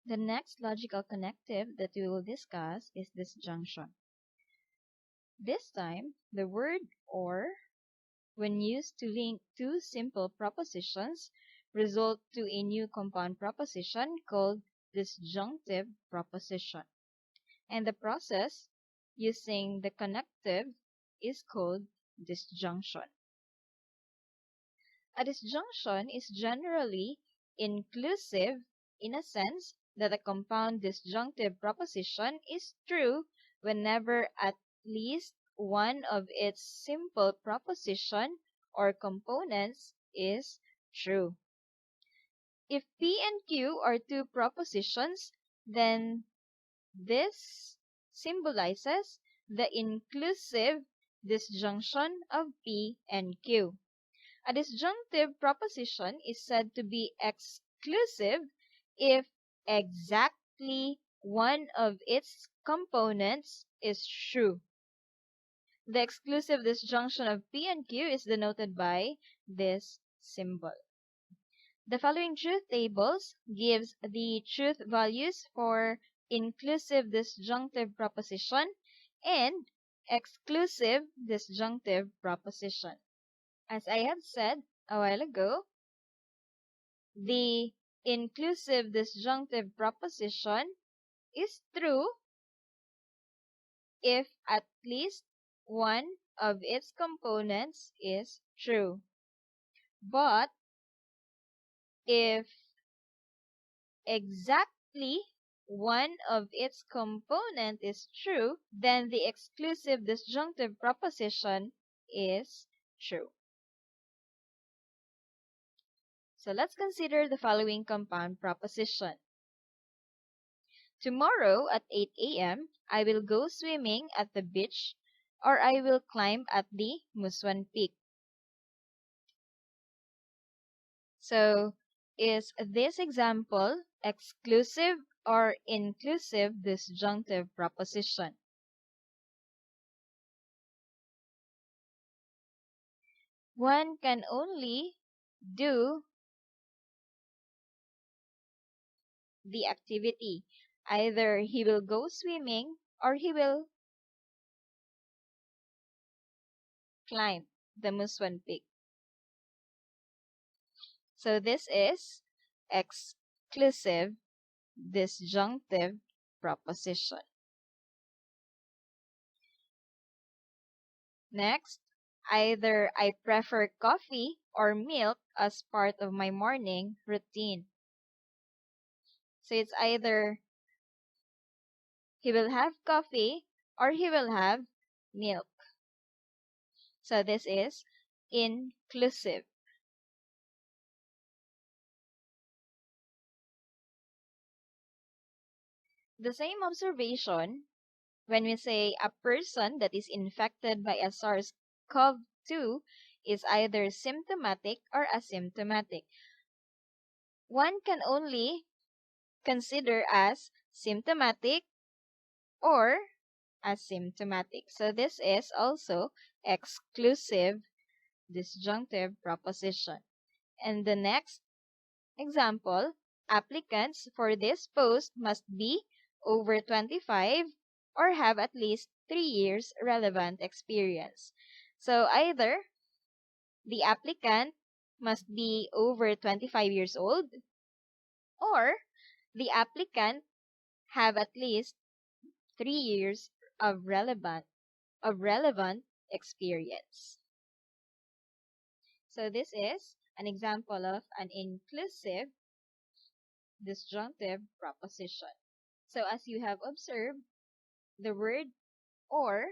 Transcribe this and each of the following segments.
The next logical connective that we will discuss is disjunction. This time, the word or, when used to link two simple propositions, result to a new compound proposition called disjunctive proposition. And the process using the connective is called disjunction. A disjunction is generally inclusive in a sense that a compound disjunctive proposition is true whenever at least one of its simple proposition or components is true. If P and Q are two propositions, then this symbolizes the inclusive disjunction of P and Q. A disjunctive proposition is said to be exclusive if exactly one of its components is true. The exclusive disjunction of P and Q is denoted by this symbol. The following truth tables gives the truth values for inclusive disjunctive proposition and exclusive disjunctive proposition. As I have said a while ago, the inclusive disjunctive proposition is true if at least one of its components is true. But if exactly one of its component is true, then the exclusive disjunctive proposition is true. So let's consider the following compound proposition. Tomorrow at 8 a.m., I will go swimming at the beach or I will climb at the Muswan Peak. So, is this example exclusive or inclusive disjunctive proposition? One can only do the activity. Either he will go swimming or he will climb the Muswan Peak. So this is exclusive disjunctive proposition. Next, either I prefer coffee or milk as part of my morning routine. So it's either he will have coffee or he will have milk. So this is inclusive. The same observation when we say a person that is infected by a SARS-CoV-2 is either symptomatic or asymptomatic. One can only consider as symptomatic or asymptomatic. So this is also exclusive disjunctive proposition. And the next example, applicants for this post must be over 25 or have at least 3 years relevant experience. So either the applicant must be over 25 years old or the applicant have at least 3 years of relevant experience. So this is an example of an inclusive disjunctive proposition. So as you have observed, the word or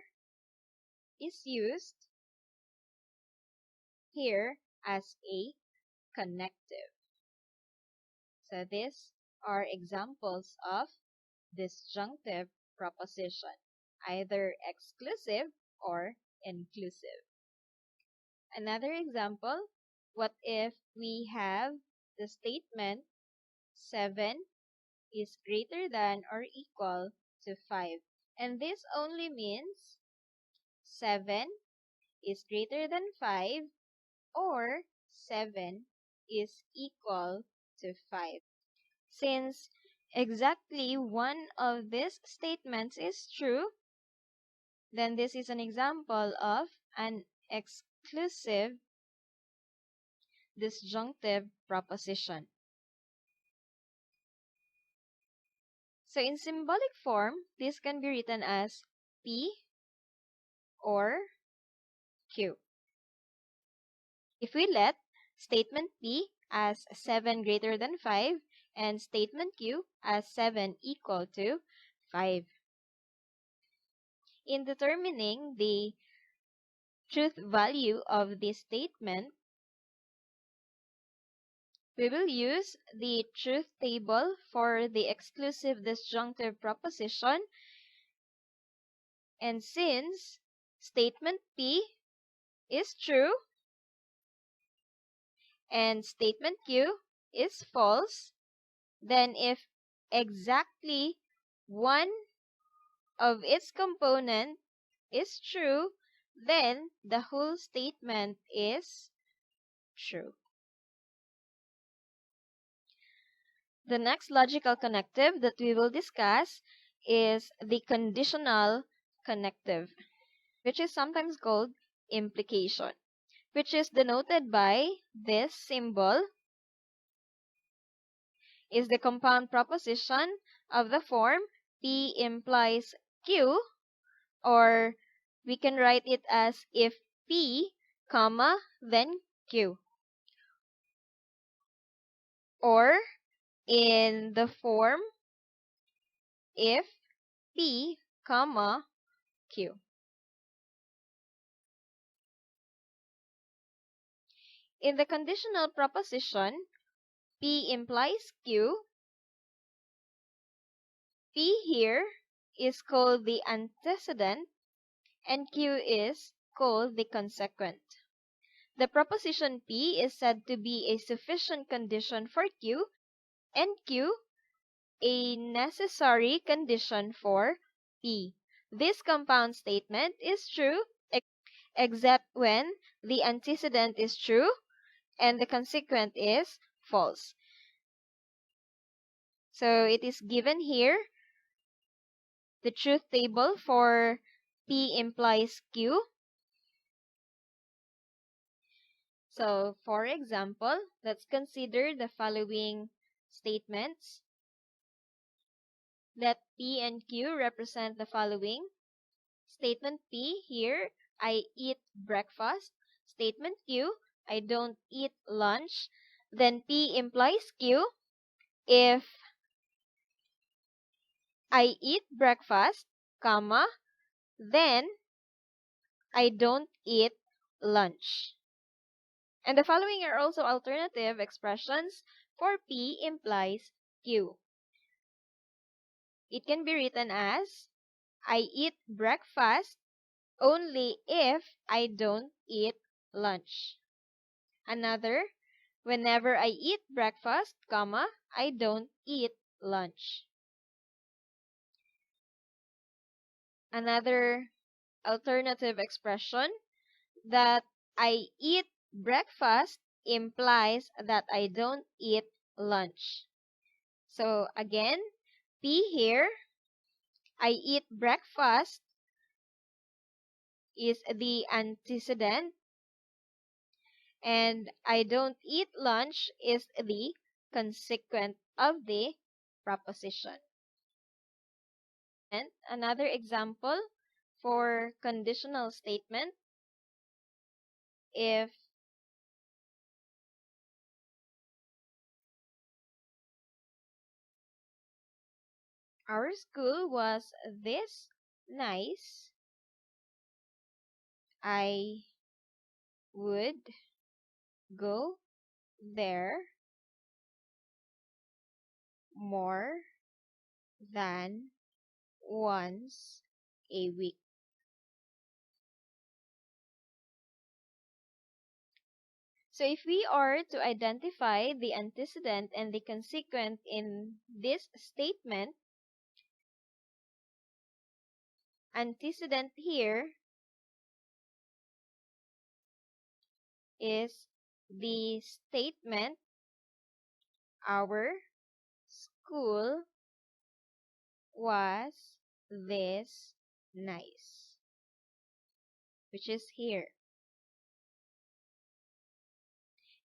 is used here as a connective. So these are examples of disjunctive proposition, either exclusive or inclusive. Another example, what if we have the statement 7 is greater than or equal to 5? And this only means 7 is greater than 5 or 7 is equal to 5. Since exactly one of these statements is true, then this is an example of an exclusive disjunctive proposition. So in symbolic form, this can be written as P or Q. If we let statement P as 7 greater than 5 and statement Q as 7 equal to 5. In determining the truth value of this statement, we will use the truth table for the exclusive disjunctive proposition, and since statement P is true and statement Q is false, then if exactly one of its component is true, then the whole statement is true. The next logical connective that we will discuss is the conditional connective, which is sometimes called implication, which is denoted by this symbol, is the compound proposition of the form P implies Q, or we can write it as if P, comma, then Q. Or in the form if P, comma, Q. In the conditional proposition, P implies Q, P here is called the antecedent and Q is called the consequent. The proposition P is said to be a sufficient condition for Q, and Q a necessary condition for P. This compound statement is true except when the antecedent is true and the consequent is false. So it is given here, the truth table for P implies Q. So for example, let's consider the following statements. Let P and Q represent the following. Statement P here, I eat breakfast. Statement Q, I don't eat lunch. Then P implies Q. If I eat breakfast, comma, then I don't eat lunch. And the following are also alternative expressions for P implies Q. It can be written as, I eat breakfast only if I don't eat lunch. Another, whenever I eat breakfast, comma, I don't eat lunch. Another alternative expression, that I eat breakfast implies that I don't eat lunch. So again, P here, I eat breakfast is the antecedent, and I don't eat lunch is the consequent of the proposition. And another example for conditional statement, if our school was this nice, I would go there more than once a week. So if we are to identify the antecedent and the consequent in this statement, antecedent here is the statement, our school was this nice? Which is here.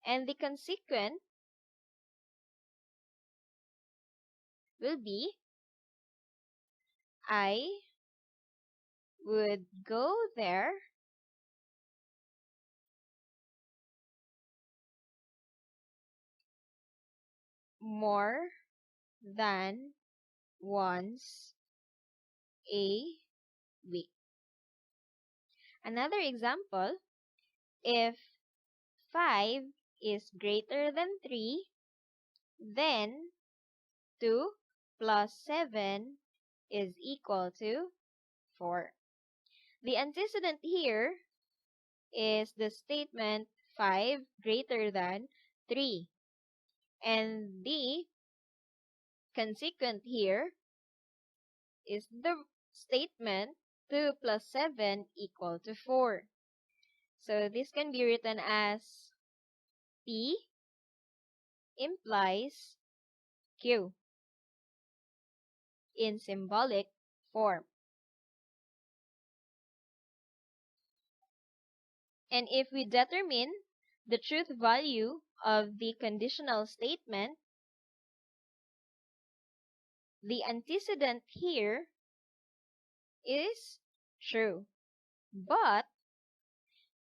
And the consequent will be I would go there more than once a week. Another example, if 5 is greater than 3, then 2 plus 7 is equal to 4. The antecedent here is the statement 5 greater than 3. And the consequent here is the statement 2 plus 7 equal to 4. So this can be written as P implies Q in symbolic form. And if we determine the truth value of the conditional statement, the antecedent here is true, but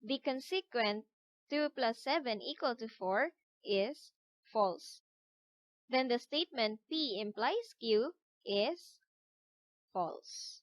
the consequent 2 plus 7 equal to 4 is false. Then the statement P implies Q is false.